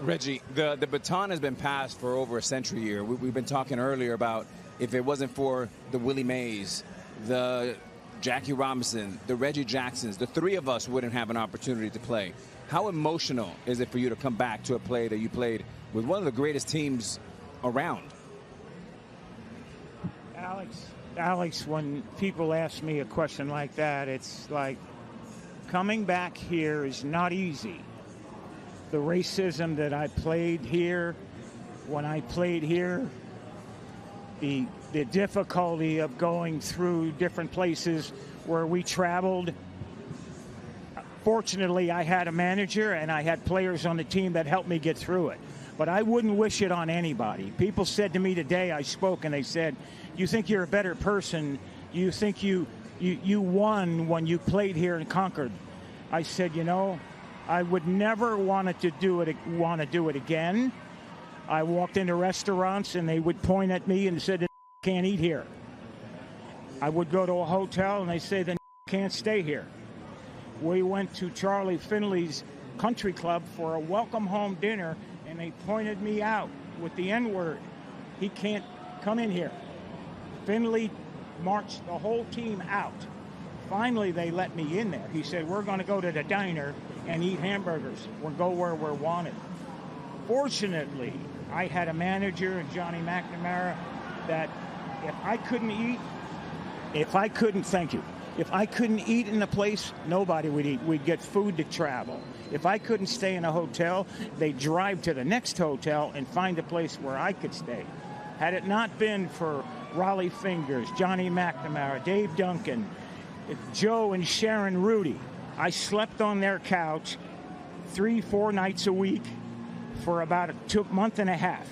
Reggie, the baton has been passed for over a century here. We've been talking earlier about if it wasn't for the Willie Mays, the Jackie Robinson, the Reggie Jacksons, the three of us wouldn't have an opportunity to play. How emotional is it for you to come back to a play that you played with one of the greatest teams around? Alex, when people ask me a question like that, it's like coming back here is not easy. The racism that I played here, when I played here, the difficulty of going through different places where we traveled. Fortunately, I had a manager and I had players on the team that helped me get through it. But I wouldn't wish it on anybody. People said to me today, I spoke, and they said, you think you're a better person, you think you won when you played here and conquered. I said, you know, I would never want to do it again. I walked into restaurants and they would point at me and said, can't eat here. I would go to a hotel and they say, then can't stay here. We went to Charlie Finley's country club for a welcome home dinner, and they pointed me out with the N-word. He can't come in here. Finley marched the whole team out. Finally, they let me in there. He said, we're going to go to the diner and eat hamburgers. We'll go where we're wanted. Fortunately, I had a manager, Johnny McNamara, that if I couldn't eat in the place, nobody would eat. We'd get food to travel. If I couldn't stay in a hotel, they'd drive to the next hotel and find a place where I could stay. Had it not been for Raleigh Fingers, Johnny McNamara, Dave Duncan, Joe and Sharon Rudy, I slept on their couch 3-4 nights a week for about a month and a half.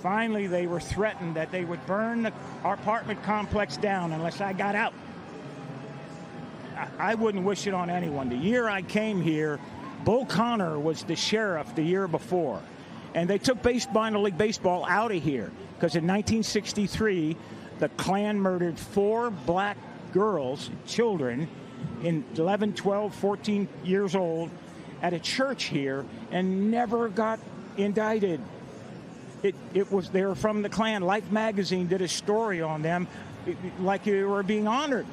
Finally, they were threatened that they would burn our apartment complex down unless I got out. I wouldn't wish it on anyone. The year I came here, Bull Connor was the sheriff the year before. And they took minor league baseball out of here because in 1963, the Klan murdered 4 black girls, children, in 11, 12, 14 years old at a church here and never got indicted. They were from the Klan. Life magazine did a story on them like they were being honored.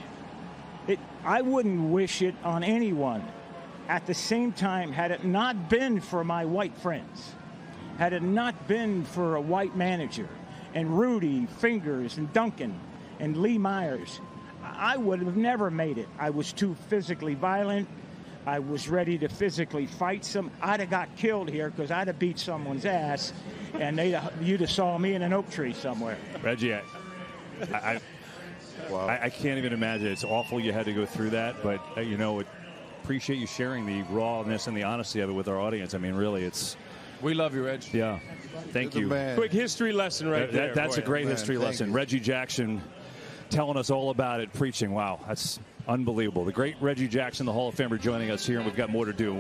I wouldn't wish it on anyone. At the same time, had it not been for my white friends, had it not been for a white manager, and Rudy, Fingers, and Duncan, and Lee Myers, I would have never made it. I was too physically violent. I was ready to physically fight I'd have got killed here because I'd have beat someone's ass, and you'd have saw me in an oak tree somewhere. Reggie, I can't even imagine. It's awful you had to go through that, but appreciate you sharing the rawness and the honesty of it with our audience. I mean, really, we love you, Reg. Yeah, thank you. Quick history lesson there. That's a great history lesson. Reggie Jackson telling us all about it, preaching. Wow, that's unbelievable. The great Reggie Jackson, the Hall of Famer, joining us here, and we've got more to do.